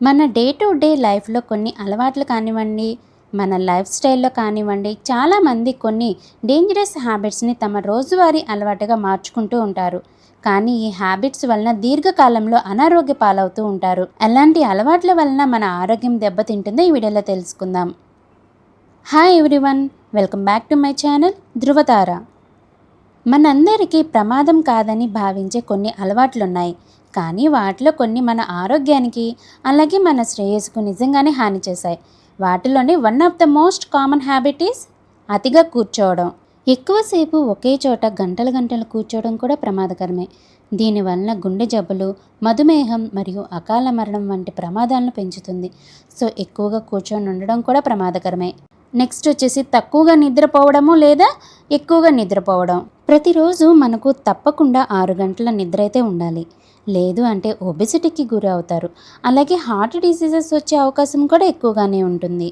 మన day to day లైఫ్లో కొన్ని అలవాట్లు కానివ్వండి, మన లైఫ్ స్టైల్లో కానివ్వండి, చాలామంది కొన్ని డేంజరస్ హ్యాబిట్స్ని తమ రోజువారీ అలవాటుగా మార్చుకుంటూ ఉంటారు. కానీ ఈ హ్యాబిట్స్ వలన దీర్ఘకాలంలో అనారోగ్య పాలవుతూ ఉంటారు. ఎలాంటి అలవాట్ల వలన మన ఆరోగ్యం దెబ్బతింటుందో ఈ వీడియోలో తెలుసుకుందాం. Hi everyone, welcome back to my channel Dhruvatara. మనందరికీ ప్రమాదం కాదని భావించే కొన్ని అలవాట్లున్నాయి. కానీ వాటిలో కొన్ని మన ఆరోగ్యానికి అలాగే మన శ్రేయస్సుకు నిజంగానే హాని చేశాయి. వాటిలోని one of the most common habit is అతిగా కూర్చోవడం. ఎక్కువసేపు ఒకే చోట గంటలు గంటలు కూర్చోవడం కూడా ప్రమాదకరమే. దీనివల్ల గుండె జబ్బులు, మధుమేహం మరియు అకాల మరణం వంటి ప్రమాదాలను పెంచుతుంది. సో ఎక్కువగా కూర్చొని ఉండడం కూడా ప్రమాదకరమే. నెక్స్ట్ వచ్చేసి తక్కువగా నిద్రపోవడము లేదా ఎక్కువగా నిద్రపోవడం. ప్రతిరోజు మనకు తప్పకుండా 6 గంటల నిద్ర అయితే ఉండాలి. లేదు అంటే ఒబెసిటీకి గురి అవుతారు. అలాగే హార్ట్ డిసీజెస్ వచ్చే అవకాశం కూడా ఎక్కువగానే ఉంటుంది.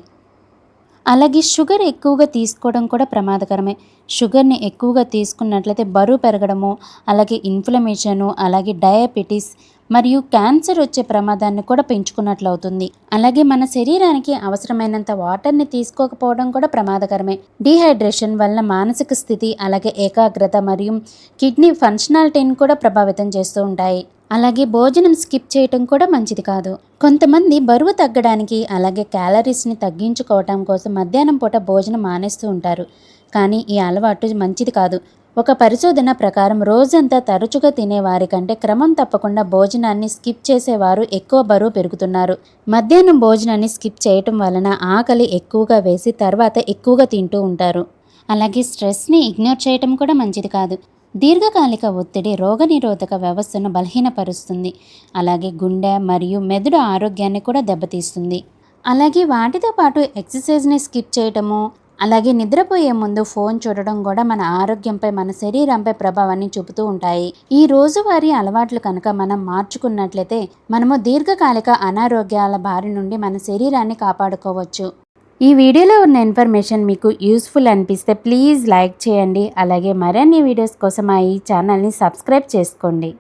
అలాగే షుగర్ ఎక్కువగా తీసుకోవడం కూడా ప్రమాదకరమే. షుగర్ని ఎక్కువగా తీసుకున్నట్లయితే బరువు పెరగడము, అలాగే ఇన్ఫ్లమేషను, అలాగే డయాబెటీస్ మరియు క్యాన్సర్ వచ్చే ప్రమాదాన్ని కూడా పెంచుకున్నట్లు అవుతుంది. అలాగే మన శరీరానికి అవసరమైనంత వాటర్ని తీసుకోకపోవడం కూడా ప్రమాదకరమే. డీహైడ్రేషన్ వల్ల మానసిక స్థితి, అలాగే ఏకాగ్రత మరియు కిడ్నీ ఫంక్షనాలిటీని కూడా ప్రభావితం చేస్తూ ఉంటాయి. అలాగే భోజనం స్కిప్ చేయటం కూడా మంచిది కాదు. కొంతమంది బరువు తగ్గడానికి అలాగే క్యాలరీస్ని తగ్గించుకోవటం కోసం మధ్యాహ్నం పూట భోజనం మానేస్తూ ఉంటారు. కానీ ఈ అలవాటు మంచిది కాదు. ఒక పరిశోధన ప్రకారం రోజంతా తరచుగా తినేవారి కంటే క్రమం తప్పకుండా భోజనాన్ని స్కిప్ చేసేవారు ఎక్కువ బరువు పెరుగుతున్నారు. మధ్యాహ్నం భోజనాన్ని స్కిప్ చేయటం వలన ఆకలి ఎక్కువగా వేసి తర్వాత ఎక్కువగా తింటూ ఉంటారు. అలాగే స్ట్రెస్ని ఇగ్నోర్ చేయటం కూడా మంచిది కాదు. దీర్ఘకాలిక ఒత్తిడి రోగనిరోధక వ్యవస్థను బలహీనపరుస్తుంది. అలాగే గుండె మరియు మెదడు ఆరోగ్యాన్ని కూడా దెబ్బతీస్తుంది. అలాగే వాటితో పాటు ఎక్సర్సైజ్ని స్కిప్ చేయటము, అలాగే నిద్రపోయే ముందు ఫోన్ చూడడం కూడా మన ఆరోగ్యంపై, మన శరీరంపై ప్రభావాన్ని చూపుతూ ఉంటాయి. ఈ రోజువారీ అలవాట్లు కనుక మనం మార్చుకున్నట్లయితే మనము దీర్ఘకాలిక అనారోగ్యాల బారి నుండి మన శరీరాన్ని కాపాడుకోవచ్చు. ఈ వీడియోలో ఉన్న ఇన్ఫర్మేషన్ మీకు యూస్ఫుల్ అనిపిస్తే ప్లీజ్ లైక్ చేయండి. అలాగే మరిన్ని వీడియోస్ కోసం ఈ ఛానల్ని సబ్స్క్రైబ్ చేసుకోండి.